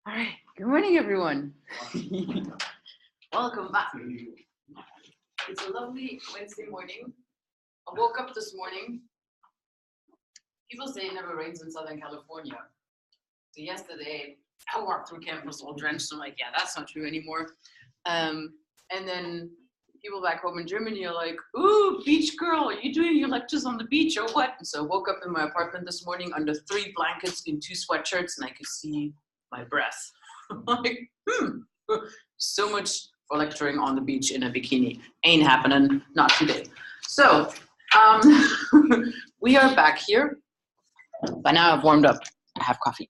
All right, good morning, everyone. Welcome back. It's a lovely Wednesday morning. I woke up this morning. People say it never rains in Southern California. So yesterday, I walked through campus all drenched. I'm like, yeah, that's not true anymore. And then people back home in Germany are like, ooh, beach girl, are you doing your lectures on the beach or what? And so I woke up in my apartment this morning under 3 blankets in 2 sweatshirts, and I could see my breath. Like, so much for lecturing on the beach in a bikini. Ain't happening, not today. So we are back here. By now I've warmed up. I have coffee.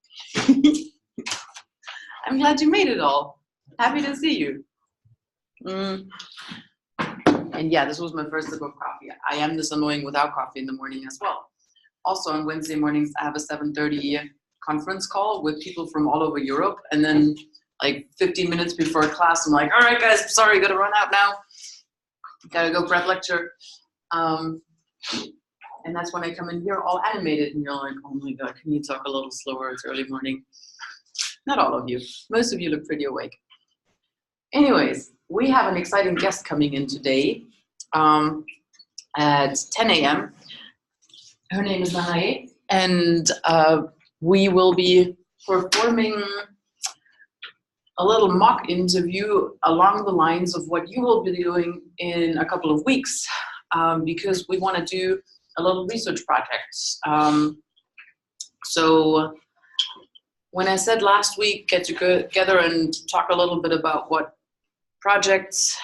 I'm glad you made it all. Happy to see you. And yeah, this was my first sip of coffee. I am this annoying without coffee in the morning as well. Also on Wednesday mornings, I have a 7:30 conference call with people from all over Europe. And then like 15 minutes before class, I'm like, all right, guys, sorry, gotta run out now. Gotta go prep lecture. And that's when I come in here all animated and you're like, oh my God, can you talk a little slower? It's early morning. Not all of you. Most of you look pretty awake. Anyways, we have an exciting guest coming in today at 10 a.m. Her name is Nahae, and we will be performing a little mock interview along the lines of what you will be doing in a couple of weeks, because we want to do a little research project. So when I said last week, get together and talk a little bit about what projects,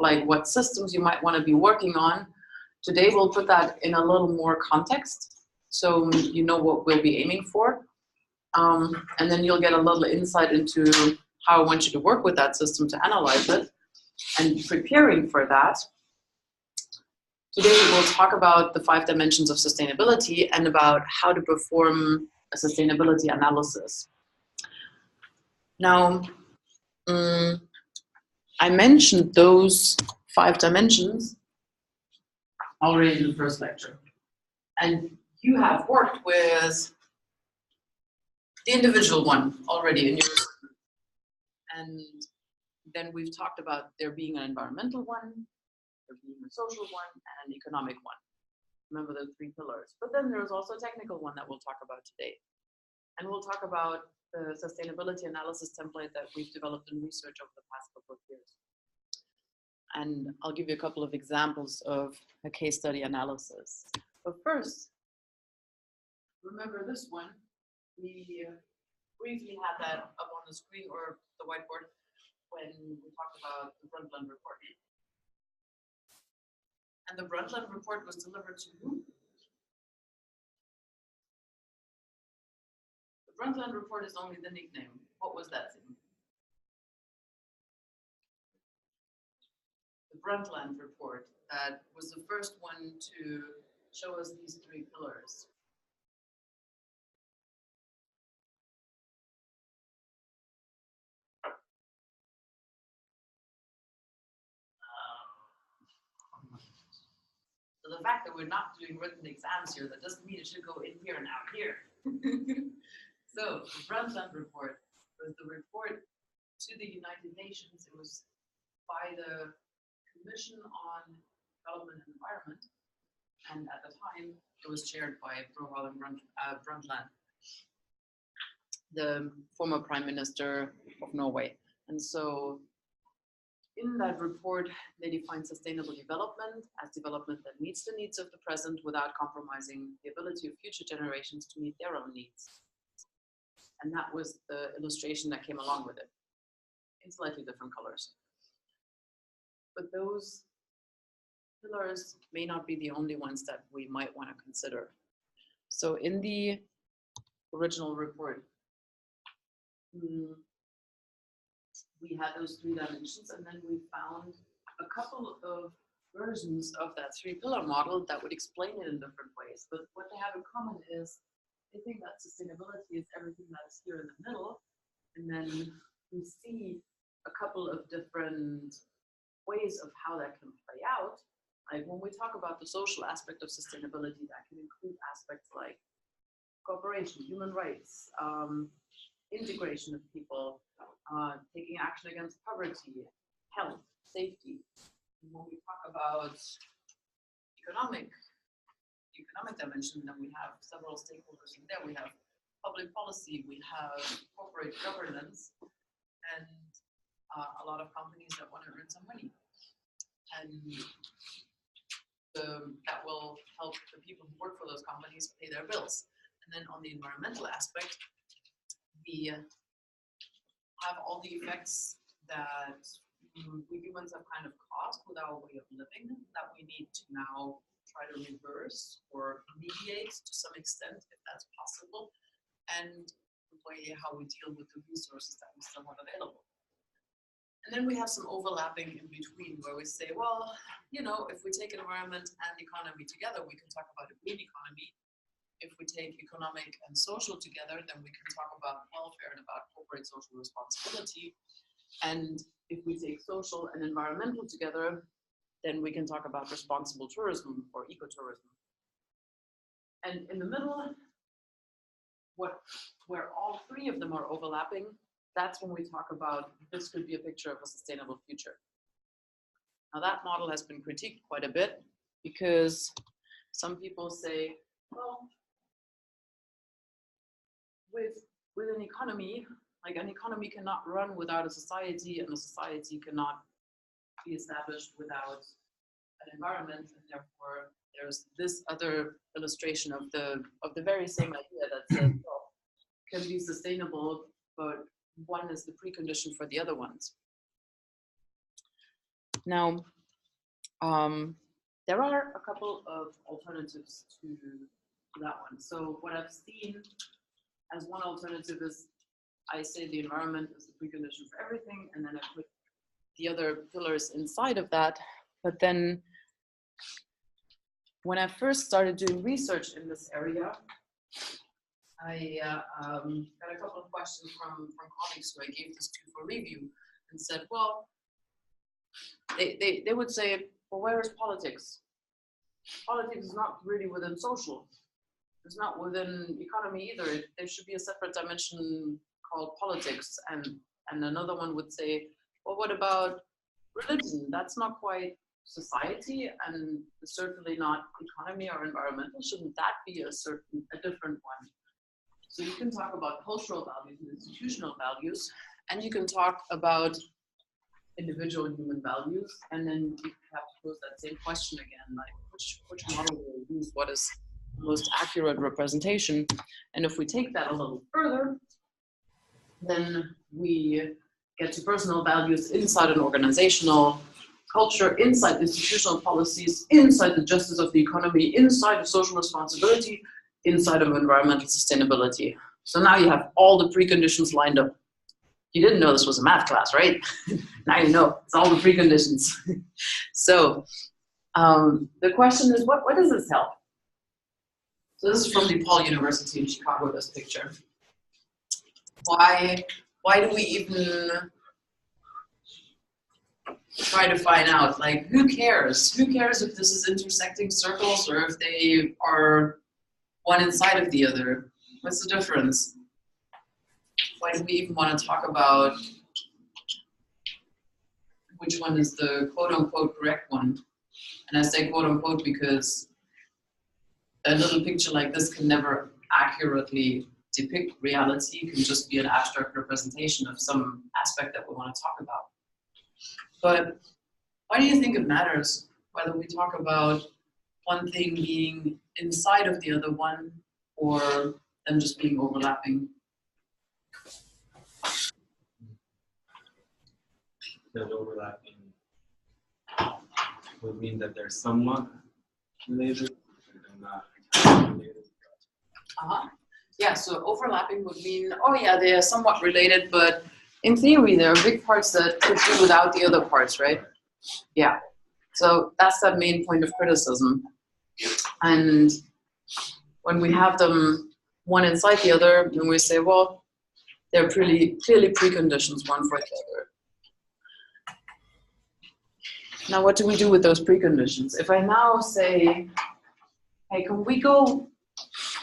like what systems you might want to be working on, today we'll put that in a little more context so you know what we'll be aiming for. And then you'll get a little insight into how I want you to work with that system to analyze it. And preparing for that, today we'll talk about the 5 dimensions of sustainability and about how to perform a sustainability analysis. Now, I mentioned those 5 dimensions already in the first lecture. And you have worked with the individual one already in your, and then we've talked about there being an environmental one, there being a social one, and an economic one. Remember the 3 pillars. But then there's also a technical one that we'll talk about today. And we'll talk about the sustainability analysis template that we've developed in research over the past couple of years. And I'll give you a couple of examples of a case study analysis. But first, remember this one. We briefly had that up on the screen or the whiteboard when we talked about the Brundtland report. And the Brundtland report was delivered to who? The Brundtland report is only the nickname. What was that thing? The Brundtland report, that was the first one to show us these 3 pillars. So the fact that we're not doing written exams here, that doesn't mean it should go in here and out here. So the Brundtland report was the report to the United Nations. It was by the Commission on Development and Environment. And at the time, it was chaired by Gro Harlem Brundtland, the former Prime Minister of Norway. And so in that report, they define sustainable development as development that meets the needs of the present without compromising the ability of future generations to meet their own needs. And that was the illustration that came along with it, in slightly different colors. But those pillars may not be the only ones that we might want to consider. So in the original report, we had those 3 dimensions, and then we found a couple of versions of that 3-pillar model that would explain it in different ways. But what they have in common is they think that sustainability is everything that is here in the middle, and then we see a couple of different ways of how that can play out. Like when we talk about the social aspect of sustainability, that can include aspects like cooperation, human rights, integration of people, taking action against poverty, health, safety. And when we talk about economic dimension, then we have several stakeholders in there. We have public policy, we have corporate governance, and a lot of companies that want to earn some money. And that will help the people who work for those companies pay their bills. And then on the environmental aspect, we have all the effects that we humans have kind of caused with our way of living that we need to now try to reverse or mediate to some extent, if that's possible, and the way how we deal with the resources that we still have available. And then we have some overlapping in between where we say, well, you know, if we take environment and economy together, we can talk about a green economy. If we take economic and social together, then we can talk about welfare and about corporate social responsibility. And if we take social and environmental together, then we can talk about responsible tourism or ecotourism. And in the middle, where all three of them are overlapping, that's when we talk about this could be a picture of a sustainable future. Now that model has been critiqued quite a bit because some people say, well, with an economy, like an economy cannot run without a society, and a society cannot be established without an environment, and therefore there's this other illustration of the very same idea that says, well, can be sustainable, but one is the precondition for the other ones. Now, there are a couple of alternatives to that one. So what I've seen as one alternative is, I say the environment is the precondition for everything, and then I put the other pillars inside of that. But then when I first started doing research in this area, I got a couple of questions from colleagues who I gave this to for review and said, well, they would say, well, where is politics? Politics is not really within social. It's not within economy either. There should be a separate dimension called politics. And another one would say, well, what about religion? That's not quite society and certainly not economy or environmental. Shouldn't that be a different one? So you can talk about cultural values and institutional values, and you can talk about individual human values, and then you have to pose that same question again, like which model will we use, what is the most accurate representation? And if we take that a little further, then we get to personal values inside an organizational culture, inside institutional policies, inside the justice of the economy, inside of social responsibility, inside of environmental sustainability. So now you have all the preconditions lined up. You didn't know this was a math class, right? Now you know, it's all the preconditions. So the question is, what does this help? So this is from DePaul University in Chicago, this picture. Why do we even try to find out? Like, who cares? Who cares if this is intersecting circles or if they are one inside of the other? What's the difference? Why do we even want to talk about which one is the quote-unquote correct one? And I say quote-unquote because a little picture like this can never accurately depict reality. It can just be an abstract representation of some aspect that we want to talk about. But why do you think it matters whether we talk about one thing being inside of the other one or them just being overlapping? That overlapping would mean that they're somewhat related, but they're not related. Yeah, so overlapping would mean, oh yeah, they are somewhat related, but in theory, there are big parts that could do without the other parts, right? Yeah, so that's that main point of criticism. And when we have them one inside the other, then we say, well, they're clearly preconditions one for the other. Now, what do we do with those preconditions? If I now say, hey, can we go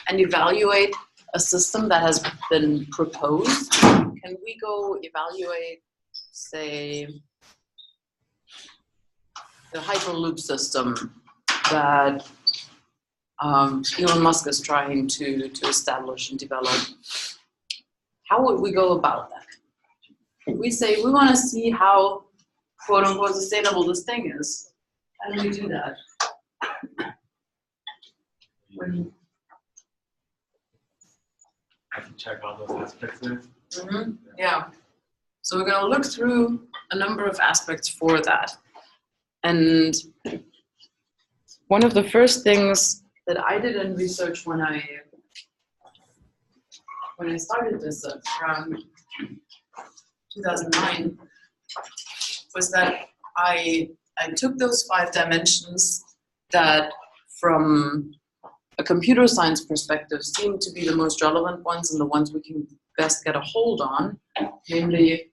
and evaluate a system that has been proposed, can we go evaluate, say, the Hyperloop system that Elon Musk is trying to establish and develop? How would we go about that? We say we want to see how quote unquote sustainable this thing is. How do we do that? I can check all those aspects there. Mm-hmm. Yeah. So we're going to look through a number of aspects for that. And one of the first things that I did in research when I started this around 2009 was that I took those 5 dimensions that from a computer science perspective seem to be the most relevant ones and the ones we can best get a hold on, namely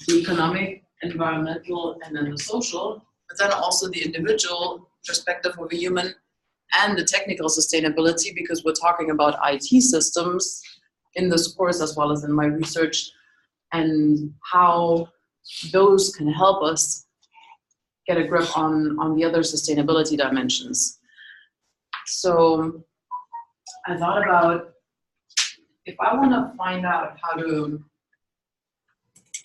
the economic, environmental, and then the social, but then also the individual perspective of a human and the technical sustainability, because we're talking about IT systems in this course as well as in my research, and how those can help us get a grip on the other sustainability dimensions. So I thought about, if I want to find out how to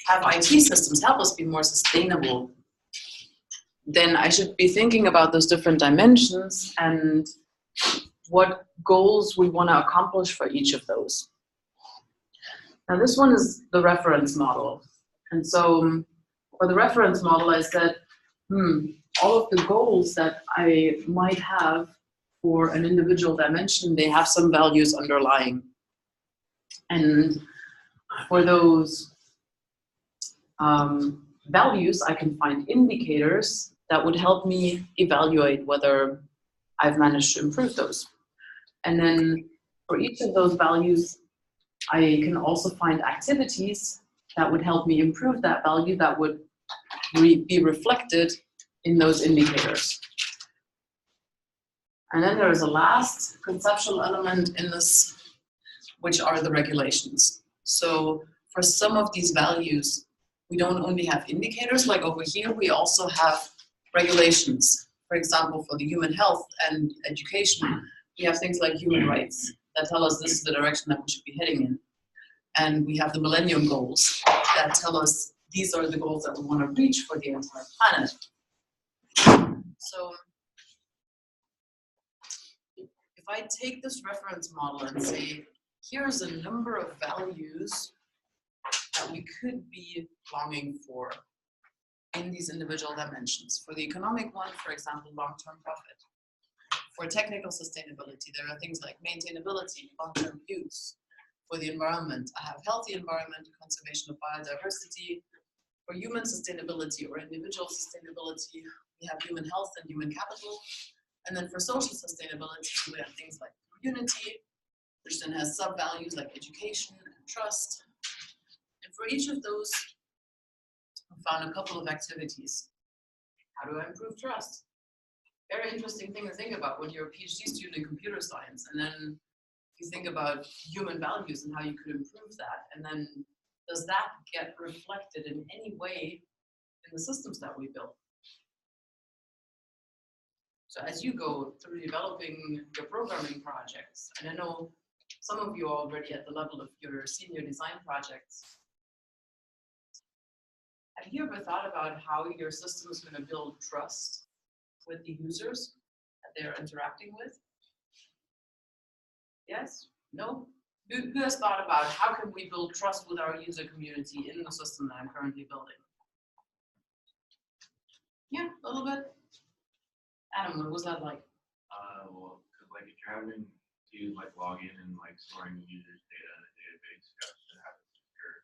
have IT systems help us be more sustainable, then I should be thinking about those different dimensions and what goals we want to accomplish for each of those. Now this one is the reference model. And so for the reference model, I said, all of the goals that I might have for an individual dimension, they have some values underlying. And for those values, I can find indicators that would help me evaluate whether I've managed to improve those. And then for each of those values, I can also find activities that would help me improve that value that would be reflected in those indicators. And then there is a last conceptual element in this, which are the regulations. So for some of these values, we don't only have indicators, like over here, we also have regulations. For example, for the human health and education, we have things like human rights that tell us this is the direction that we should be heading in. And we have the Millennium Goals that tell us these are the goals that we want to reach for the entire planet. So if I take this reference model and say, here's a number of values that we could be longing for in these individual dimensions. For the economic one, for example, long-term profit. For technical sustainability, there are things like maintainability, long-term use. For the environment, I have healthy environment, conservation of biodiversity. For human sustainability or individual sustainability, we have human health and human capital. And then for social sustainability, we have things like community, which then has sub-values like education and trust. And for each of those, I found a couple of activities. How do I improve trust? Very interesting thing to think about when you're a PhD student in computer science, and then you think about human values and how you could improve that. And then does that get reflected in any way in the systems that we build? So as you go through developing your programming projects, and I know some of you are already at the level of your senior design projects, have you ever thought about how your system is going to build trust with the users that they're interacting with? Yes? No? Who has thought about how can we build trust with our user community in the system that I'm currently building? Yeah, a little bit. Adam, what was that like? Well, because like if you're having to like log in and like storing users' data in a database, you have to have it secure.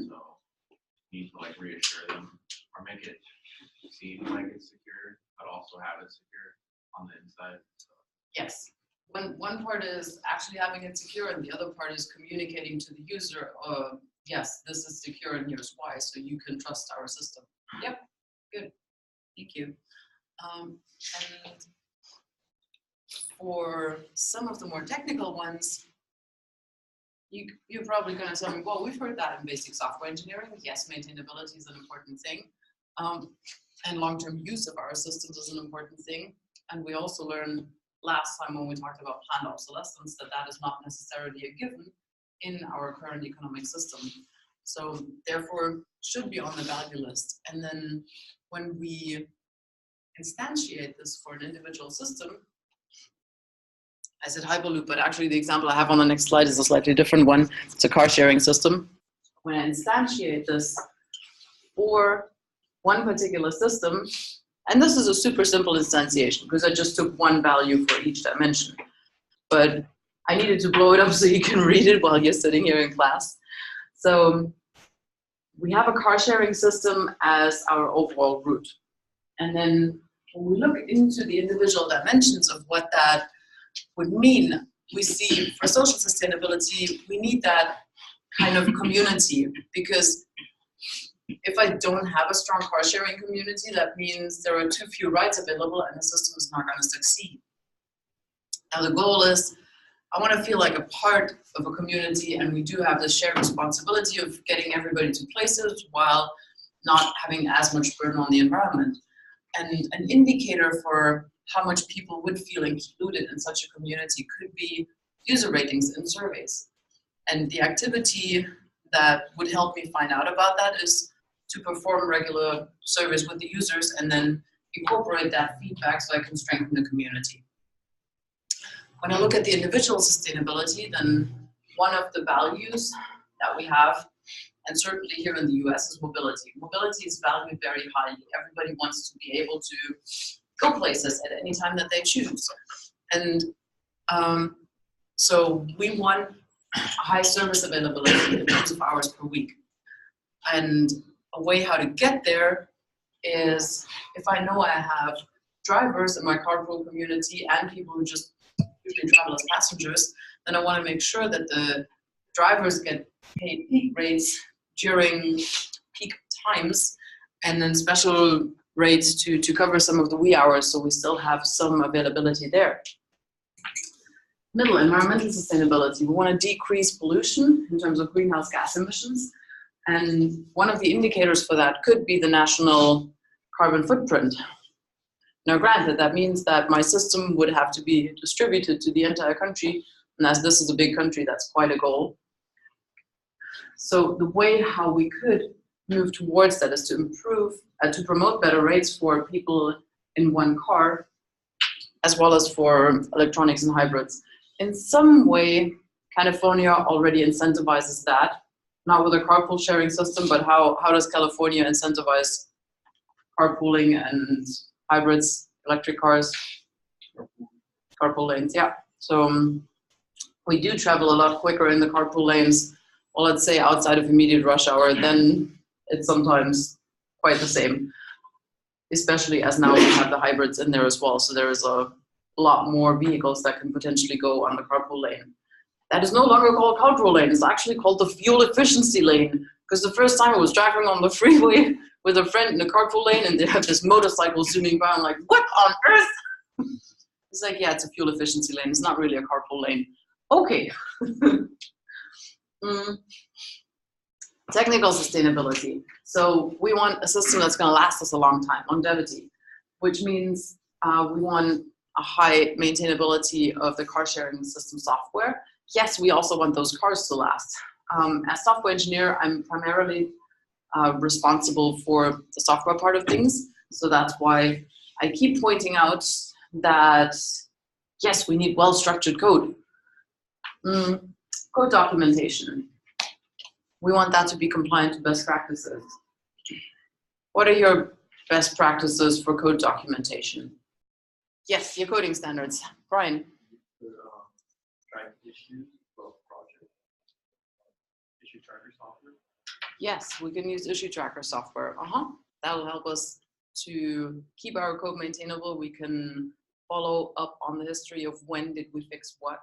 So you need to like reassure them or make it seem like it's secure, but also have it secure on the inside. So. Yes. One part is actually having it secure, and the other part is communicating to the user, yes, this is secure and here's why, so you can trust our system. Yep, good, thank you. And for some of the more technical ones, you're probably going to tell me, well, we've heard that in basic software engineering. Yes, maintainability is an important thing. And long-term use of our systems is an important thing. And we also learned last time when we talked about planned obsolescence that is not necessarily a given in our current economic system. So therefore, should be on the value list. And then when we instantiate this for an individual system, I said Hyperloop, but actually the example I have on the next slide is a slightly different one. It's a car sharing system. When I instantiate this for one particular system, and this is a super simple instantiation because I just took one value for each dimension, but I needed to blow it up so you can read it while you're sitting here in class. So we have a car sharing system as our overall route. And then when we look into the individual dimensions of what that would mean, we see for social sustainability, we need that kind of community, because if I don't have a strong car sharing community, that means there are too few rides available and the system is not going to succeed. Now the goal is, I want to feel like a part of a community, and we do have this shared responsibility of getting everybody to places while not having as much burden on the environment. And an indicator for how much people would feel included in such a community could be user ratings in surveys. And the activity that would help me find out about that is to perform regular surveys with the users and then incorporate that feedback so I can strengthen the community. When I look at the individual sustainability, then one of the values that we have, and certainly here in the US, is mobility. Mobility is valued very highly. Everybody wants to be able to go places at any time that they choose. And so we want high service availability in terms of hours per week. And a way how to get there is, if I know I have drivers in my carpool community and people who just usually travel as passengers, then I want to make sure that the drivers get paid peak rates during peak times, and then special rates to cover some of the wee hours, so we still have some availability there. Middle, environmental sustainability. We want to decrease pollution in terms of greenhouse gas emissions, and one of the indicators for that could be the national carbon footprint. Now granted, that means that my system would have to be distributed to the entire country, and as this is a big country, that's quite a goal. So the way how we could move towards that is to improve, to promote better rates for people in one car, as well as for electronics and hybrids. In some way, California already incentivizes that, not with a carpool sharing system, but how does California incentivize carpooling and hybrids, electric cars, carpool lanes? Yeah, so we do travel a lot quicker in the carpool lanes, well, let's say outside of immediate rush hour, then it's sometimes quite the same, especially as now we have the hybrids in there as well. So there is a lot more vehicles that can potentially go on the carpool lane. That is no longer called carpool lane, it's actually called the fuel efficiency lane, because the first time I was driving on the freeway with a friend in the carpool lane and they had this motorcycle zooming by, I'm like, what on earth? It's like, yeah, it's a fuel efficiency lane, it's not really a carpool lane. Okay. Technical sustainability. So we want a system that's going to last us a long time, longevity, which means we want a high maintainability of the car sharing system software. Yes, we also want those cars to last. As software engineer, I'm primarily responsible for the software part of things. So that's why I keep pointing out that, yes, we need well-structured code. Code documentation. We want that to be compliant to best practices. What are your best practices for code documentation? Yes, your coding standards. Brian. Track issues, both project, issue tracker software. Yes, we can use issue tracker software. That will help us to keep our code maintainable. We can follow up on the history of when did we fix what.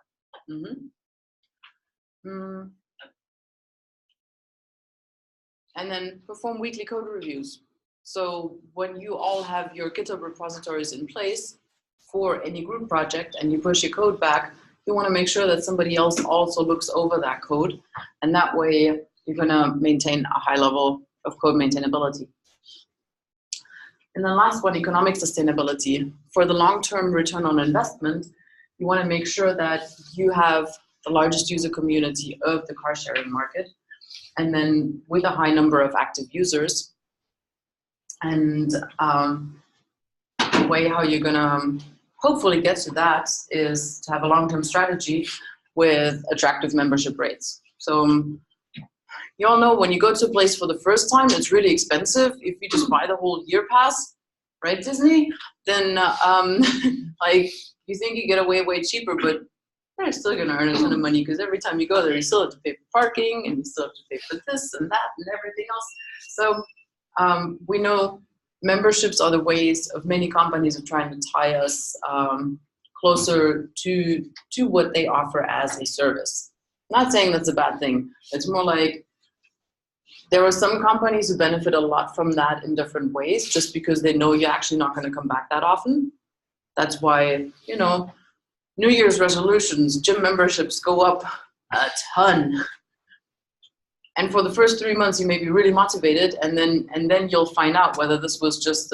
And then perform weekly code reviews. So when you all have your GitHub repositories in place for any group project and you push your code back, you want to make sure that somebody else also looks over that code. And that way you're going to maintain a high level of code maintainability. And then last one, economic sustainability. For the long-term return on investment, you want to make sure that you have the largest user community of the car sharing market, and then with a high number of active users. And the way how you're gonna hopefully get to that is to have a long-term strategy with attractive membership rates. So you all know when you go to a place for the first time, it's really expensive. If you just buy the whole year pass, right, Disney, then like you think you get away way cheaper, but you're still gonna earn a ton of money because every time you go there, you still have to pay for parking and you still have to pay for this and that and everything else. So we know memberships are the ways of many companies of trying to tie us closer to what they offer as a service. I'm not saying that's a bad thing. It's more like there are some companies who benefit a lot from that in different ways just because they know you're actually not going to come back that often. That's why, you know, New Year's resolutions, gym memberships go up a ton. And for the first 3 months, you may be really motivated, and then you'll find out whether this was just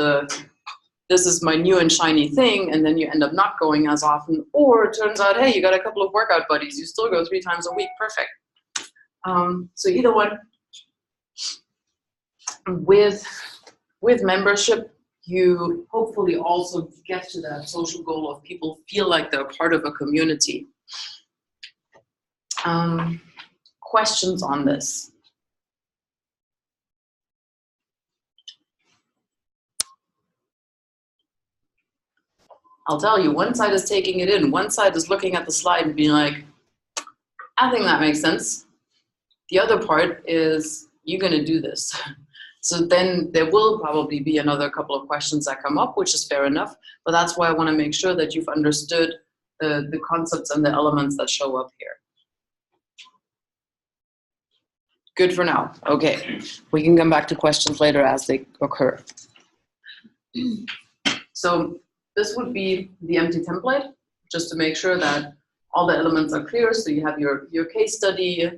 this is my new and shiny thing, and then you end up not going as often, or it turns out, hey, you got a couple of workout buddies, you still go 3 times a week, perfect. So either one. With membership, you hopefully also get to that social goal of people feel like they're part of a community. Questions on this? I'll tell you, one side is taking it in, one side is looking at the slide and being like, I think that makes sense. The other part is, you're gonna do this. So then there will probably be another couple of questions that come up, which is fair enough, but that's why I wanna make sure that you've understood the concepts and the elements that show up here. Good for now, okay. We can come back to questions later as they occur. So this would be the empty template, just to make sure that all the elements are clear. So you have your case study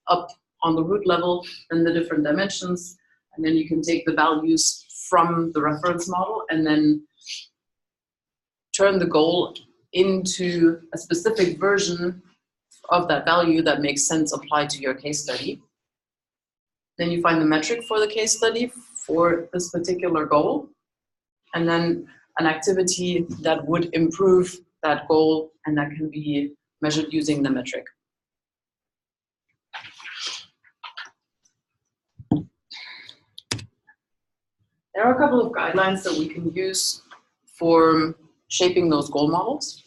up on the root level and the different dimensions, and then you can take the values from the reference model and then turn the goal into a specific version of that value that makes sense applied to your case study. Then you find the metric for the case study for this particular goal, and then an activity that would improve that goal, and that can be measured using the metric. There are a couple of guidelines that we can use for shaping those goal models.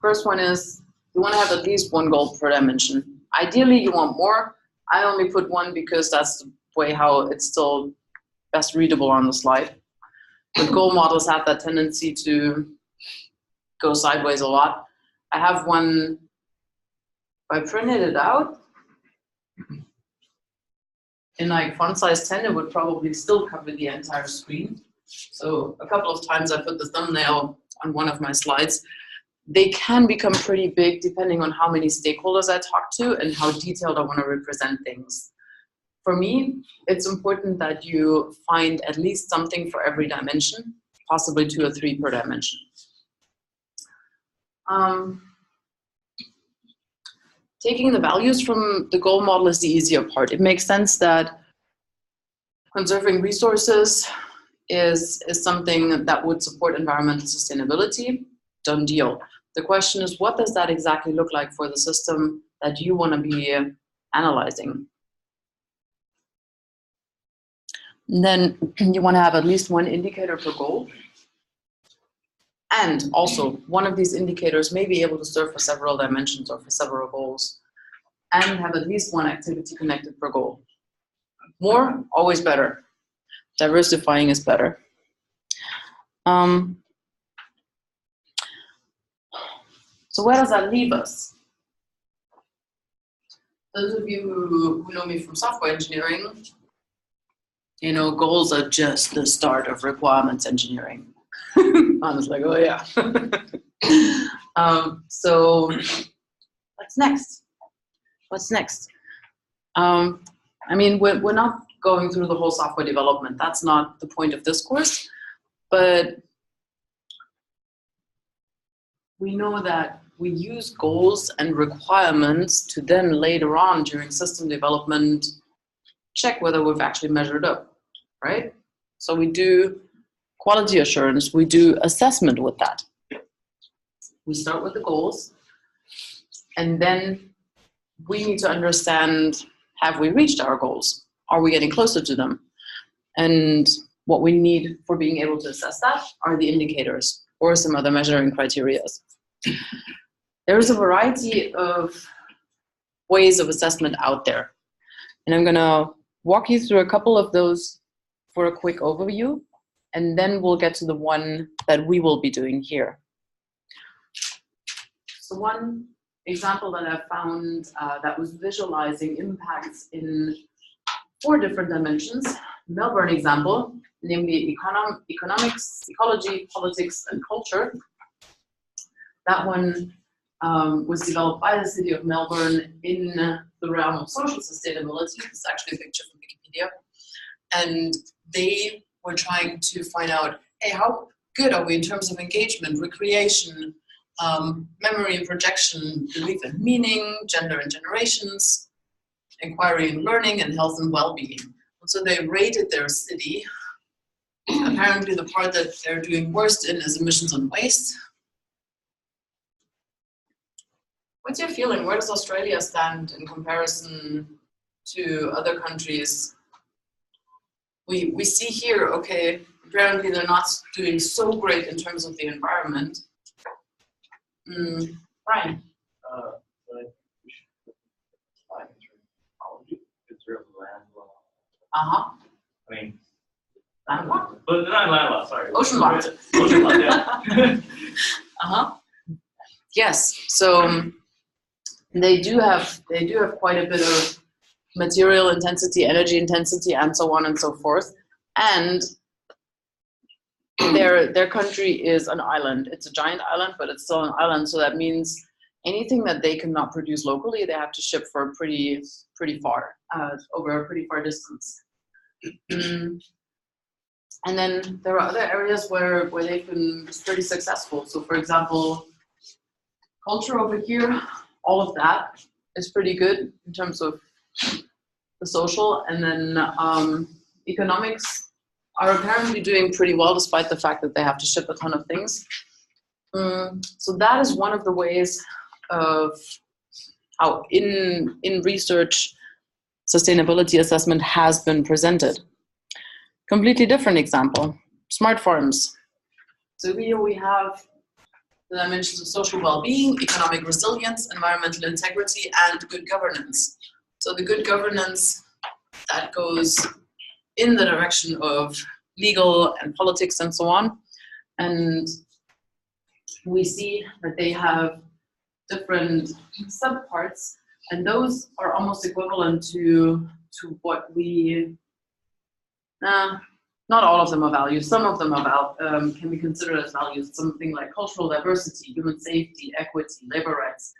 First one is, you want to have at least one goal per dimension. Ideally, you want more. I only put one because that's the way how it's still best readable on the slide. But goal models have that tendency to go sideways a lot. I have one, if I printed it out, in like font size 10, it would probably still cover the entire screen. So a couple of times I put the thumbnail on one of my slides. They can become pretty big depending on how many stakeholders I talk to and how detailed I want to represent things. For me, it's important that you find at least something for every dimension, possibly 2 or 3 per dimension. Taking the values from the goal model is the easier part. It makes sense that conserving resources is something that would support environmental sustainability. Done deal. The question is, what does that exactly look like for the system that you want to be analyzing? And then you want to have at least one indicator per goal. And also, one of these indicators may be able to serve for several dimensions or for several goals, and have at least one activity connected per goal. More, always better. Diversifying is better. So where does that leave us? Those of you who know me from software engineering, you know, goals are just the start of requirements engineering. I was like, oh yeah. So what's next? What's next? I mean, we're not going through the whole software development. That's not the point of this course. But we know that we use goals and requirements to then later on during system development check whether we've actually measured up, right? So we do quality assurance, we do assessment with that. We start with the goals, and then we need to understand, have we reached our goals? Are we getting closer to them? And what we need for being able to assess that are the indicators or some other measuring criteria. There's a variety of ways of assessment out there. And I'm gonna walk you through a couple of those for a quick overview, and then we'll get to the one that we will be doing here. So one example that I found that was visualizing impacts in 4 different dimensions, Melbourne example, namely economics, ecology, politics, and culture. That one was developed by the city of Melbourne in the realm of social sustainability. This is actually a picture from Wikipedia. And they were trying to find out, hey, how good are we in terms of engagement, recreation, memory and projection, belief and meaning, gender and generations, inquiry and learning, and health and well-being. And so they rated their city. Apparently the part that they're doing worst in is emissions and waste. What's your feeling? Where does Australia stand in comparison to other countries? We see here, okay, apparently they're not doing so great in terms of the environment. Brian? Uh-huh. I mean, Land law? but not land law, sorry. Ocean law. Ocean law, yeah. Uh-huh. Yes, so they do have quite a bit of material intensity, energy intensity, and so on and so forth. And their country is an island. It's a giant island, but it's still an island. So that means anything that they cannot produce locally, they have to ship for pretty far, over a pretty far distance. And then there are other areas where they've been pretty successful. So for example, culture over here, all of that is pretty good in terms of the social. And then economics are apparently doing pretty well despite the fact that they have to ship a ton of things. So that is one of the ways of how in research sustainability assessment has been presented. Completely different example, smart farms. So here we have the dimensions of social well-being, economic resilience, environmental integrity, and good governance. So the good governance, that goes in the direction of legal and politics and so on. And we see that they have different subparts, and those are almost equivalent to what we, not all of them are values, some of them are can be considered as values, something like cultural diversity, human safety, equity, labor rights,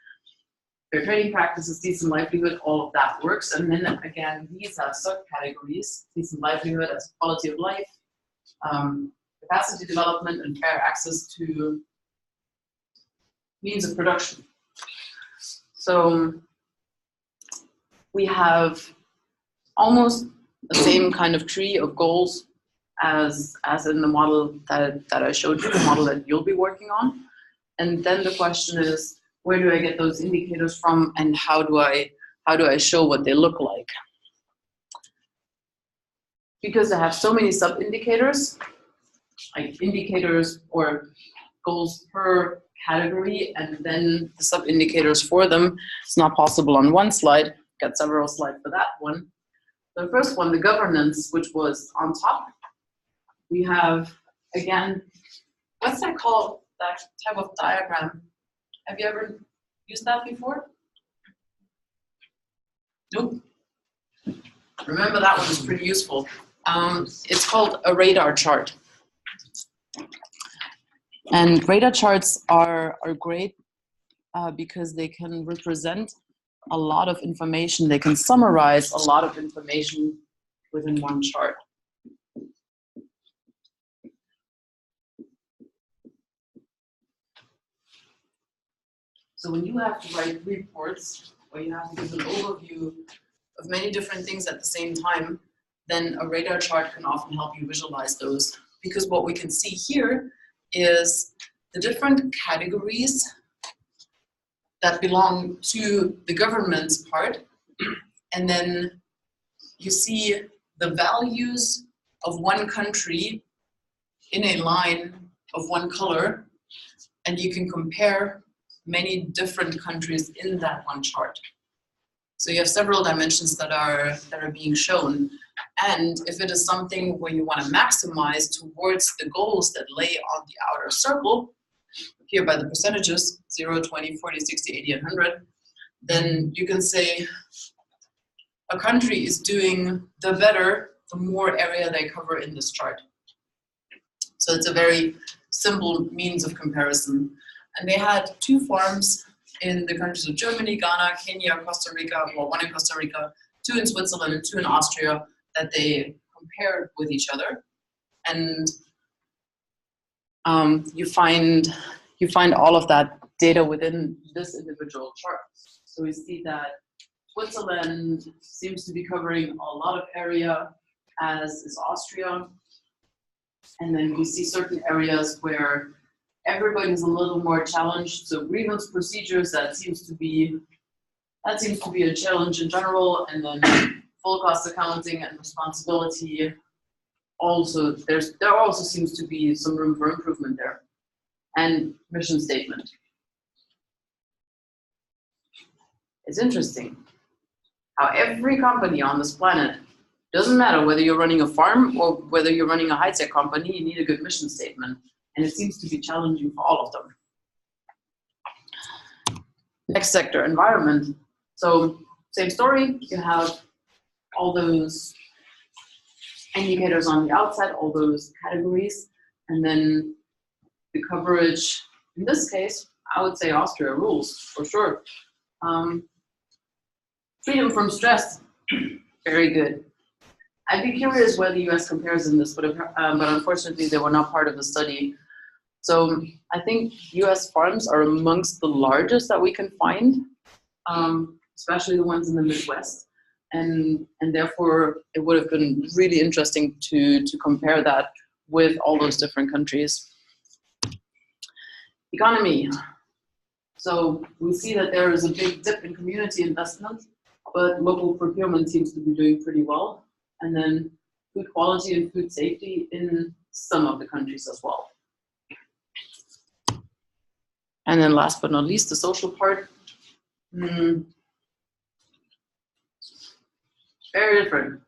fair trading practices, decent livelihood, all of that works. And then again, these have subcategories, decent livelihood as quality of life, capacity development, and fair access to means of production. So we have almost the same kind of tree of goals as in the model that I showed you, the model that you'll be working on. And then the question is, where do I get those indicators from, and how do I show what they look like? Because I have so many sub-indicators, like indicators or goals per category, and then the sub-indicators for them, it's not possible on one slide. Got several slides for that one. The first one, the governance, which was on top. We have, again, what's that called, that type of diagram? Have you ever used that before? Nope. Remember, that one is pretty useful. It's called a radar chart. And radar charts are great because they can represent a lot of information. They can summarize a lot of information within one chart. So when you have to write reports, or you have to give an overview of many different things at the same time, then a radar chart can often help you visualize those. Because what we can see here is the different categories that belong to the government's part, and then you see the values of one country in a line of one color, and you can compare many different countries in that one chart. So you have several dimensions that are being shown. And if it is something where you want to maximize towards the goals that lay on the outer circle, here by the percentages, 0, 20, 40, 60, 80, and 100, then you can say a country is doing the better the more area they cover in this chart. So it's a very simple means of comparison. And they had 2 farms in the countries of Germany, Ghana, Kenya, Costa Rica, well, 1 in Costa Rica, 2 in Switzerland, and 2 in Austria, that they compared with each other. And you find all of that data within this individual chart. So we see that Switzerland seems to be covering a lot of area, as is Austria. And then we see certain areas where everybody is a little more challenged. So grievance procedures, that seems to be a challenge in general. And then full cost accounting and responsibility. Also, there also seems to be some room for improvement there. And mission statement. It's interesting how every company on this planet, doesn't matter whether you're running a farm or whether you're running a high-tech company, you need a good mission statement. And it seems to be challenging for all of them. Next sector, environment. So same story, you have all those indicators on the outside, all those categories, and then the coverage. In this case, I would say Austria rules, for sure. Freedom from stress, very good. I'd be curious where the US compares in this, but unfortunately they were not part of the study. So I think US farms are amongst the largest that we can find, especially the ones in the Midwest. And therefore it would have been really interesting to compare that with all those different countries. Economy. So we see that there is a big dip in community investment, but local procurement seems to be doing pretty well. And then food quality and food safety in some of the countries as well. And then last but not least, the social part. Very different.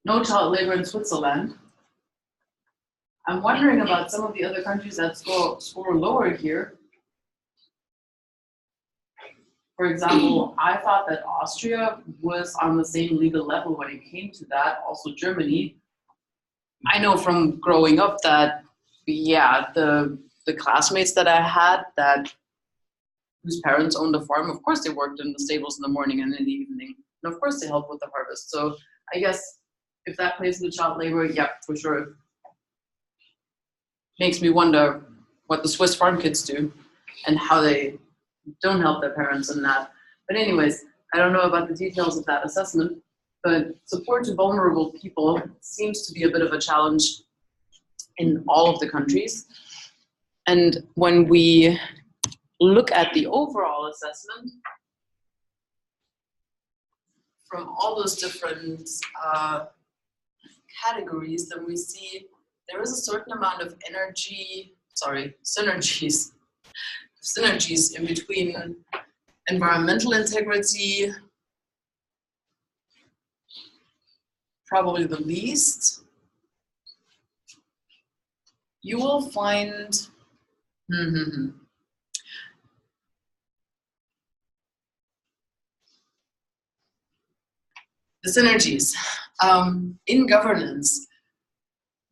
No child labor in Switzerland. I'm wondering about some of the other countries that score lower here. For example, I thought that Austria was on the same legal level when it came to that, also Germany. I know from growing up that, yeah, the classmates that I had whose parents owned a farm, of course they worked in the stables in the morning and in the evening. And of course they helped with the harvest. So I guess if that plays into child labor, yeah, for sure. Makes me wonder what the Swiss farm kids do and how they don't help their parents in that. But anyways, I don't know about the details of that assessment, but support to vulnerable people seems to be a bit of a challenge in all of the countries. And when we look at the overall assessment from all those different categories, then we see there is a certain amount of synergies in between environmental integrity, probably the least. You will find the synergies in governance.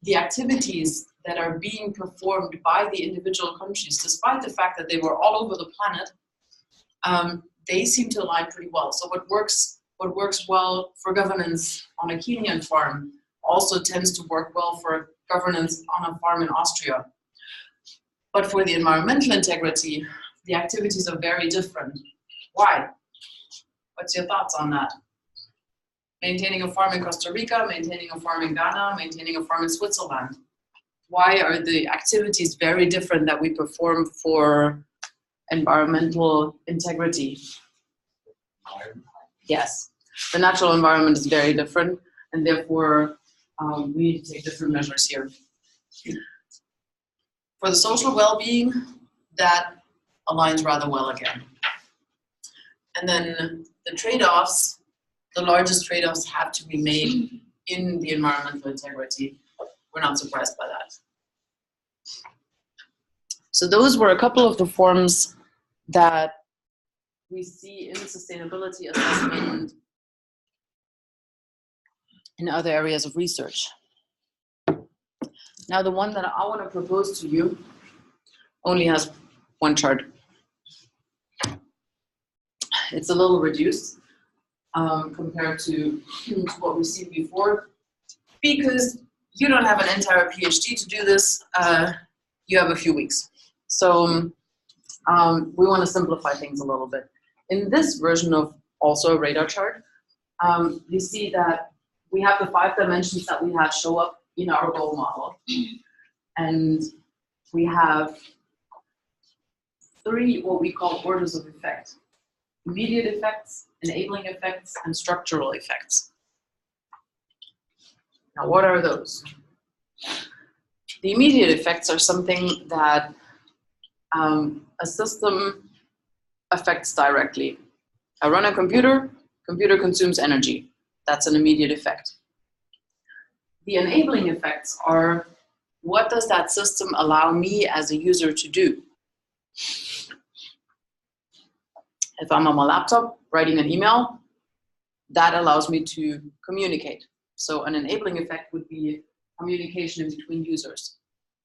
The activities that are being performed by the individual countries, despite the fact that they were all over the planet, they seem to align pretty well. So what works well for governance on a Kenyan farm also tends to work well for governance on a farm in Austria. But for the environmental integrity, the activities are very different. Why? What's your thoughts on that? Maintaining a farm in Costa Rica, maintaining a farm in Ghana, maintaining a farm in Switzerland. Why are the activities very different that we perform for environmental integrity? Yes, the natural environment is very different, and therefore we need to take different measures here. For the social well-being, that aligns rather well again. And then the trade-offs, the largest trade-offs have to be made in the environmental integrity. We're not surprised by that. So those were a couple of the forms that we see in sustainability assessment in other areas of research. Now the one that I want to propose to you only has one chart. It's a little reduced compared to what we've seen before, because you don't have an entire PhD to do this, you have a few weeks. So we want to simplify things a little bit. In this version of also a radar chart, you see that we have the 5 dimensions that we have show up in our goal model. And we have 3 what we call orders of effect: immediate effects, enabling effects, and structural effects. Now, what are those? The immediate effects are something that a system affects directly. I run a computer, computer consumes energy. That's an immediate effect. The enabling effects are, what does that system allow me as a user to do? If I'm on my laptop writing an email, that allows me to communicate. So an enabling effect would be communication in between users.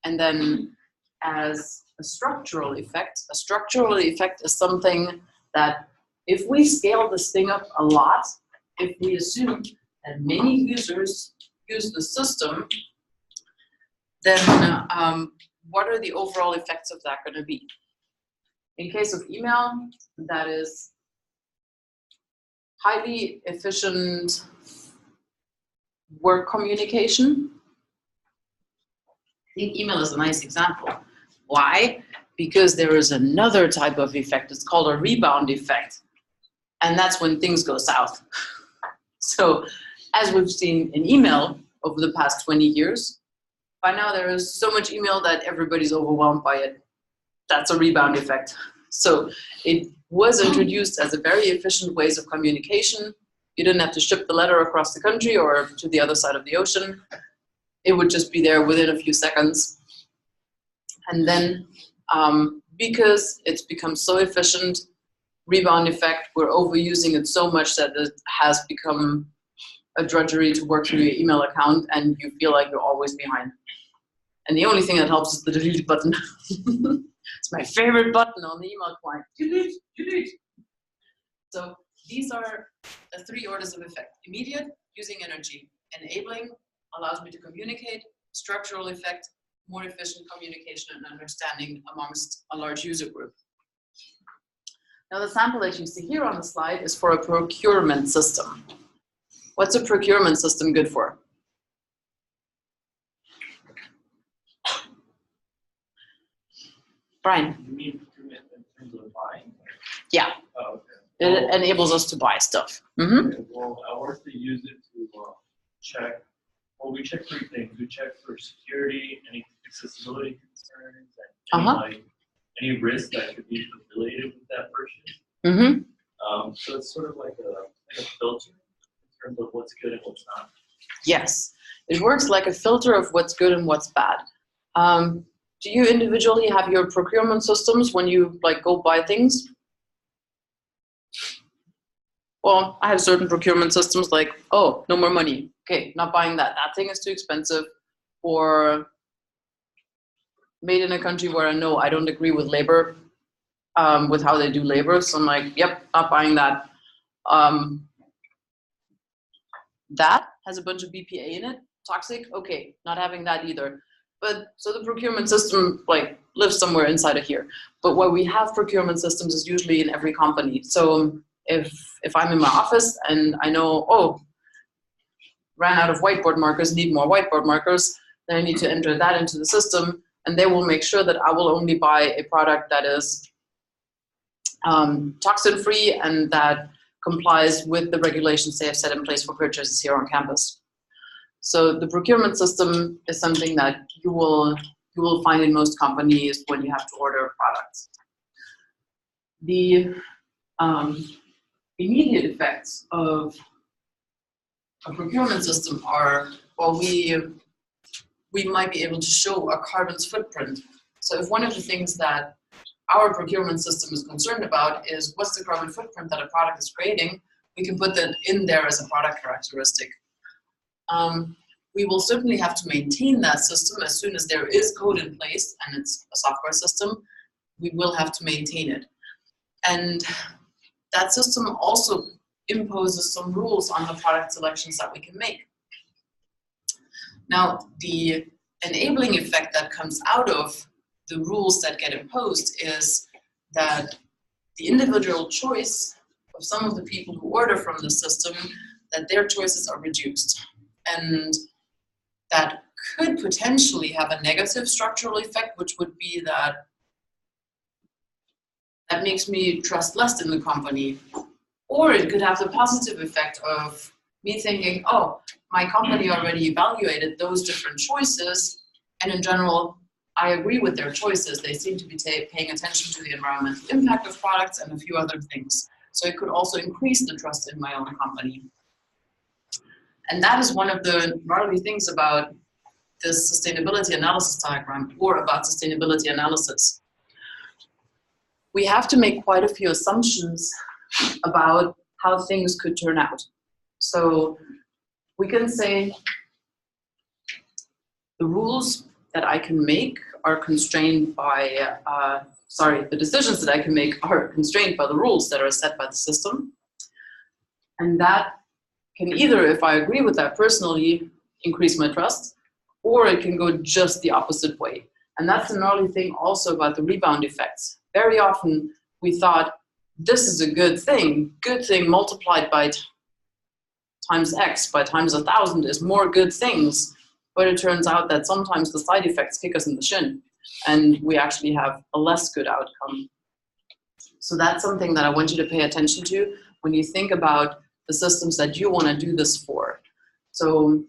And then as a structural effect is something that if we scale this thing up a lot, if we assume that many users use the system, then what are the overall effects of that going to be? In case of email, that is highly efficient work communication. I think email is a nice example. Why? Because there is another type of effect. It's called a rebound effect. And that's when things go south. So as we've seen in email over the past 20 years, by now there is so much email that everybody's overwhelmed by it. That's a rebound effect. So it was introduced as a very efficient ways of communication. You didn't have to ship the letter across the country or to the other side of the ocean. It would just be there within a few seconds. And then because it's become so efficient, rebound effect, we're overusing it so much that it has become a drudgery to work through your email account and you feel like you're always behind. And the only thing that helps is the delete button. It's my favorite button on the email client. Delete, delete. So these are the 3 orders of effect. Immediate, using energy. Enabling, allows me to communicate. Structural effect, more efficient communication and understanding amongst a large user group. Now the sample that you see here on the slide is for a procurement system. What's a procurement system good for? Brian? You mean procurement in terms of buying? Yeah. Oh, okay. It enables us to buy stuff. Mm-hmm. Okay, well, I work to use it to check. Well, we check 3 things. We check for security, any accessibility concerns, and any risk that could be affiliated with that purchase. Mm-hmm. So it's sort of like a filter in terms of what's good and what's not. Yes, it works like a filter of what's good and what's bad. Do you individually have your procurement systems when you go buy things? Well, I have certain procurement systems like, oh, no more money. Okay, not buying that. That thing is too expensive. Or made in a country where I know I don't agree with labor, with how they do labor. So I'm like, yep, not buying that. That has a bunch of BPA in it, toxic, okay, not having that either. But so the procurement system like lives somewhere inside of here. But where we have procurement systems is usually in every company. So if I'm in my office and I know, oh, ran out of whiteboard markers, need more whiteboard markers, then I need to enter that into the system, and they will make sure that I will only buy a product that is toxin-free and that complies with the regulations they have set in place for purchases here on campus. So the procurement system is something that you will find in most companies when you have to order products. The immediate effects of a procurement system are, well, we might be able to show a carbon's footprint. So if one of the things that our procurement system is concerned about is what's the carbon footprint that a product is creating, we can put that in there as a product characteristic. We will certainly have to maintain that system as soon as there is code in place and it's a software system, we will have to maintain it. And that system also imposes some rules on the product selections that we can make. Now, the enabling effect that comes out of the rules that get imposed is that the individual choice of some of the people who order from the system, that their choices are reduced. And that could potentially have a negative structural effect, which would be that that makes me trust less in the company. Or it could have the positive effect of me thinking, oh, my company already evaluated those different choices, and in general, I agree with their choices. They seem to be paying attention to the environmental impact of products and a few other things. So it could also increase the trust in my own company. And that is one of the gnarly things about this sustainability analysis diagram, or about sustainability analysis. We have to make quite a few assumptions about how things could turn out. So we can say the rules that I can make are constrained by, the decisions that I can make are constrained by the rules that are set by the system. And that can either, if I agree with that personally, increase my trust, or it can go just the opposite way. And that's the gnarly thing also about the rebound effects. Very often we thought, this is a good thing multiplied by times X, by times 1,000 is more good things. But it turns out that sometimes the side effects kick us in the shin, and we actually have a less good outcome. So that's something that I want you to pay attention to when you think about the systems that you want to do this for. So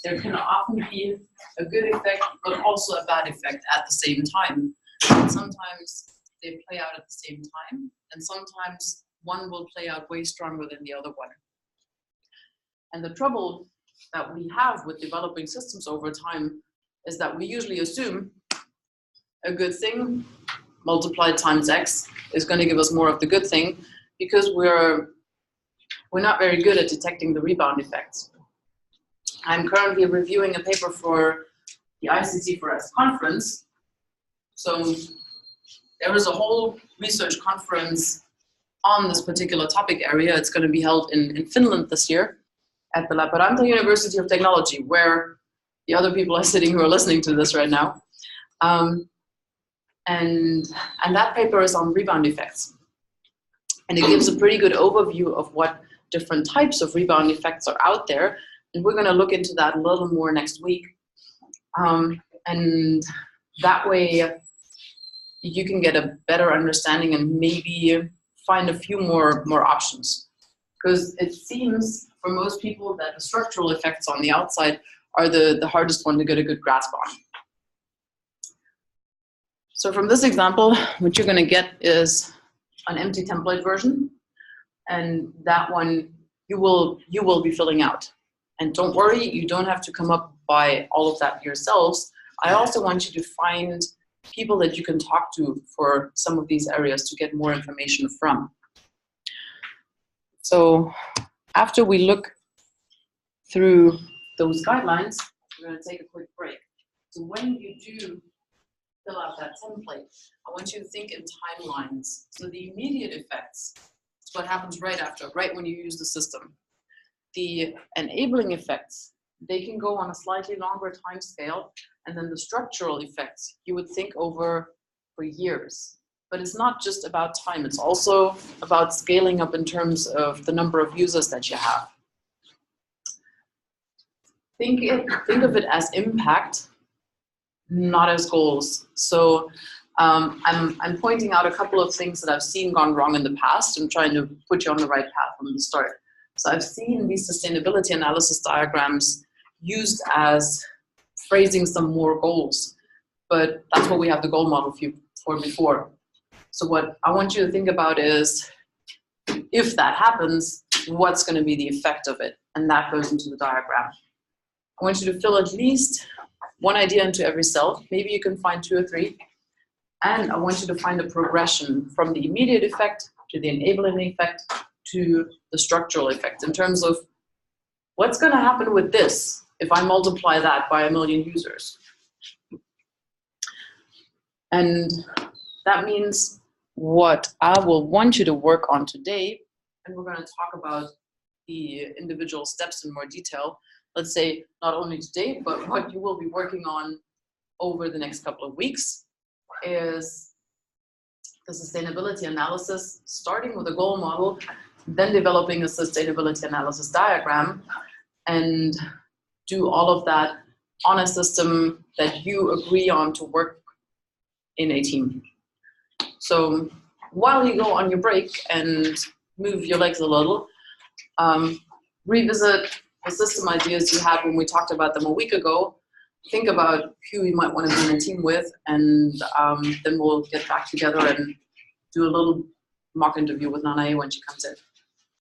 there can often be a good effect, but also a bad effect at the same time. And sometimes they play out at the same time, and sometimes one will play out way stronger than the other one. And the trouble that we have with developing systems over time is that we usually assume a good thing multiplied times X is going to give us more of the good thing, because we're not very good at detecting the rebound effects. I'm currently reviewing a paper for the ICT4S conference. So there is a whole research conference on this particular topic area. It's going to be held in Finland this year at the Lappeenranta University of Technology, where the other people are sitting who are listening to this right now. And that paper is on rebound effects. And it gives a pretty good overview of what different types of rebound effects are out there. And we're going to look into that a little more next week. And that way you can get a better understanding and maybe find a few more options. Because it seems for most people that the structural effects on the outside are the hardest one to get a good grasp on. So from this example, what you're going to get is an empty template version. And that one you will be filling out. And don't worry, you don't have to come up by all of that yourselves. I also want you to find people that you can talk to for some of these areas to get more information from. So after we look through those guidelines, we're going to take a quick break. So when you do fill out that template, I want you to think in timelines. So the immediate effects is what happens right after, right when you use the system. The enabling effects, they can go on a slightly longer time scale, and then the structural effects you would think over for years. But it's not just about time, it's also about scaling up in terms of the number of users that you have. Think of it as impact, not as goals. So I'm pointing out a couple of things that I've seen gone wrong in the past and trying to put you on the right path from the start. So I've seen these sustainability analysis diagrams used as phrasing some more goals, but that's what we have the goal model for before. So what I want you to think about is, if that happens, what's going to be the effect of it? And that goes into the diagram. I want you to fill at least one idea into every cell. Maybe you can find 2 or 3. And I want you to find a progression from the immediate effect to the enabling effect to the structural effect in terms of what's going to happen with this if I multiply that by 1 million users. And that means what I will want you to work on today, and we're going to talk about the individual steps in more detail, let's say not only today, but what you will be working on over the next couple of weeks, is the sustainability analysis, starting with a goal model, then developing a sustainability analysis diagram, and do all of that on a system that you agree on to work in a team. So while you go on your break and move your legs a little, revisit the system ideas you had when we talked about them a week ago. Think about who you might want to be in a team with, and then we'll get back together and do a little mock interview with Nanae when she comes in.